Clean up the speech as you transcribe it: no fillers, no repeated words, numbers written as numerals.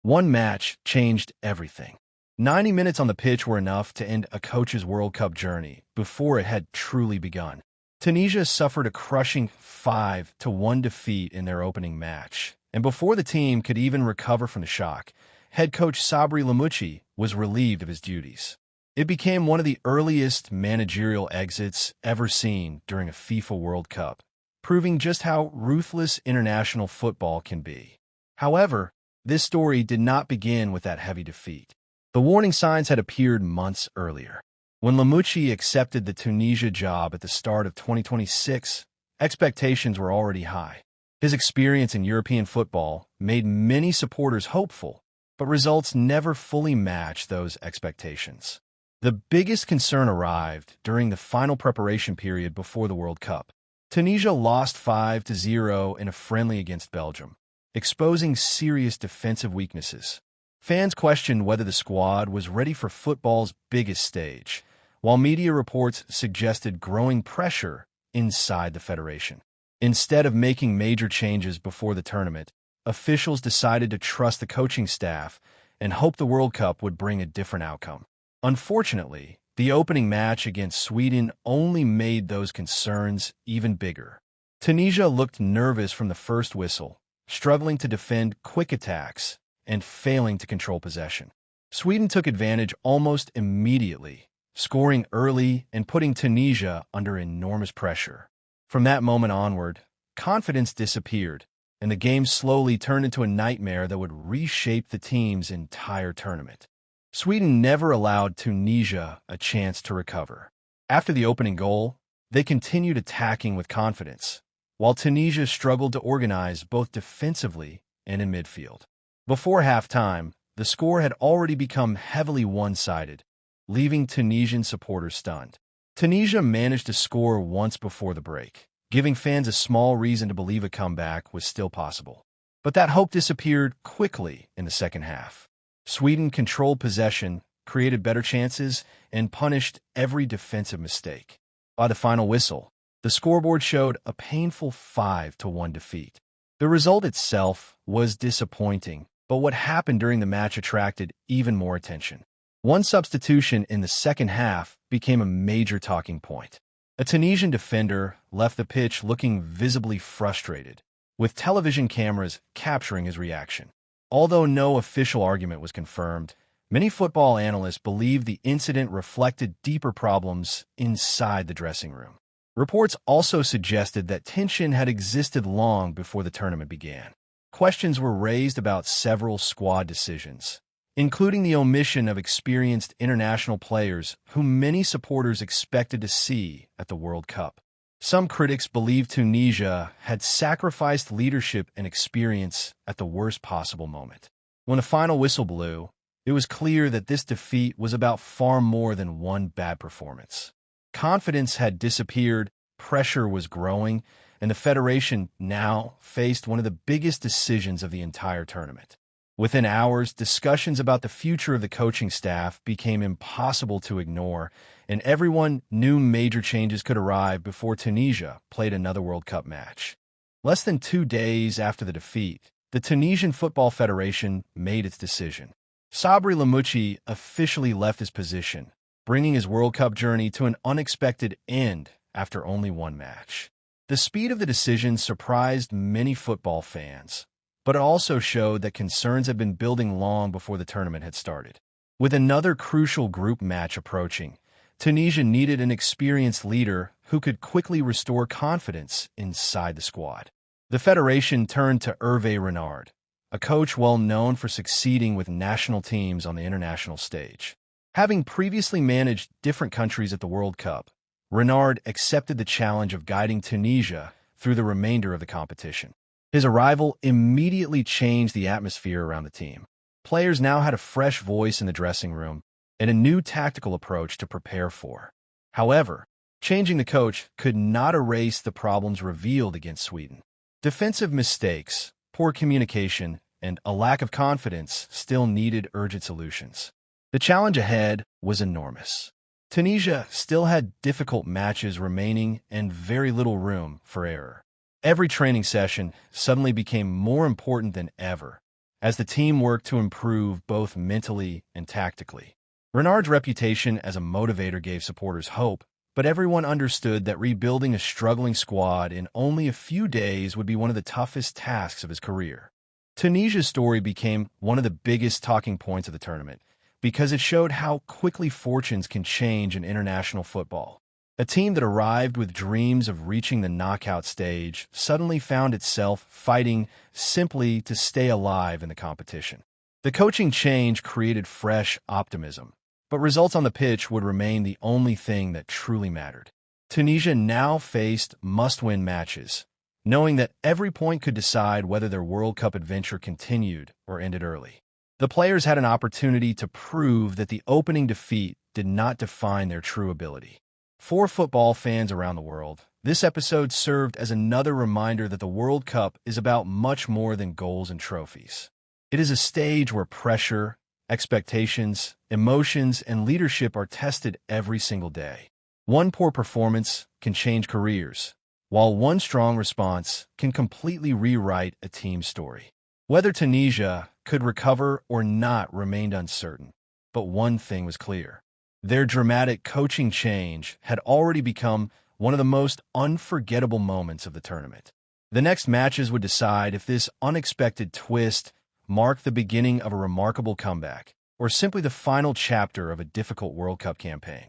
One match changed everything. 90 minutes on the pitch were enough to end a coach's World Cup journey before it had truly begun. Tunisia suffered a crushing 5-1 defeat in their opening match, and before the team could even recover from the shock, head coach Sabri Lamouchi was relieved of his duties. It became one of the earliest managerial exits ever seen during a FIFA World Cup, proving just how ruthless international football can be. However, this story did not begin with that heavy defeat. The warning signs had appeared months earlier. When Lamouchi accepted the Tunisia job at the start of 2026, expectations were already high. His experience in European football made many supporters hopeful, but results never fully matched those expectations. The biggest concern arrived during the final preparation period before the World Cup. Tunisia lost 5-0 in a friendly against Belgium, exposing serious defensive weaknesses. Fans questioned whether the squad was ready for football's biggest stage, while media reports suggested growing pressure inside the federation. Instead of making major changes before the tournament, officials decided to trust the coaching staff and hope the World Cup would bring a different outcome. Unfortunately, the opening match against Sweden only made those concerns even bigger. Tunisia looked nervous from the first whistle, struggling to defend quick attacks and failing to control possession. Sweden took advantage almost immediately, scoring early and putting Tunisia under enormous pressure. From that moment onward, confidence disappeared, and the game slowly turned into a nightmare that would reshape the team's entire tournament. Sweden never allowed Tunisia a chance to recover. After the opening goal, they continued attacking with confidence, while Tunisia struggled to organize both defensively and in midfield. Before halftime, the score had already become heavily one-sided, leaving Tunisian supporters stunned. Tunisia managed to score once before the break, giving fans a small reason to believe a comeback was still possible. But that hope disappeared quickly in the second half. Sweden controlled possession, created better chances, and punished every defensive mistake. By the final whistle, the scoreboard showed a painful 5-1 defeat. The result itself was disappointing, but what happened during the match attracted even more attention. One substitution in the second half became a major talking point. A Tunisian defender left the pitch looking visibly frustrated, with television cameras capturing his reaction. Although no official argument was confirmed, many football analysts believe the incident reflected deeper problems inside the dressing room. Reports also suggested that tension had existed long before the tournament began. Questions were raised about several squad decisions, including the omission of experienced international players whom many supporters expected to see at the World Cup. Some critics believe Tunisia had sacrificed leadership and experience at the worst possible moment. When the final whistle blew, it was clear that this defeat was about far more than one bad performance. Confidence had disappeared, pressure was growing, and the federation now faced one of the biggest decisions of the entire tournament. Within hours, discussions about the future of the coaching staff became impossible to ignore, and everyone knew major changes could arrive before Tunisia played another World Cup match. Less than 2 days after the defeat, the Tunisian Football Federation made its decision. Sabri Lamouchi officially left his position, bringing his World Cup journey to an unexpected end after only one match. The speed of the decision surprised many football fans, but it also showed that concerns had been building long before the tournament had started. With another crucial group match approaching, Tunisia needed an experienced leader who could quickly restore confidence inside the squad. The federation turned to Hervé Renard, a coach well known for succeeding with national teams on the international stage. Having previously managed different countries at the World Cup, Renard accepted the challenge of guiding Tunisia through the remainder of the competition. His arrival immediately changed the atmosphere around the team. Players now had a fresh voice in the dressing room and a new tactical approach to prepare for. However, changing the coach could not erase the problems revealed against Sweden. Defensive mistakes, poor communication, and a lack of confidence still needed urgent solutions. The challenge ahead was enormous. Tunisia still had difficult matches remaining and very little room for error. Every training session suddenly became more important than ever, as the team worked to improve both mentally and tactically. Renard's reputation as a motivator gave supporters hope, but everyone understood that rebuilding a struggling squad in only a few days would be one of the toughest tasks of his career. Tunisia's story became one of the biggest talking points of the tournament because it showed how quickly fortunes can change in international football. A team that arrived with dreams of reaching the knockout stage suddenly found itself fighting simply to stay alive in the competition. The coaching change created fresh optimism, but results on the pitch would remain the only thing that truly mattered. Tunisia now faced must-win matches, knowing that every point could decide whether their World Cup adventure continued or ended early. The players had an opportunity to prove that the opening defeat did not define their true ability. For football fans around the world, this episode served as another reminder that the World Cup is about much more than goals and trophies. It is a stage where pressure, expectations, emotions, and leadership are tested every single day. One poor performance can change careers, while one strong response can completely rewrite a team's story. Whether Tunisia could recover or not remained uncertain, but one thing was clear. Their dramatic coaching change had already become one of the most unforgettable moments of the tournament. The next matches would decide if this unexpected twist marked the beginning of a remarkable comeback, or simply the final chapter of a difficult World Cup campaign.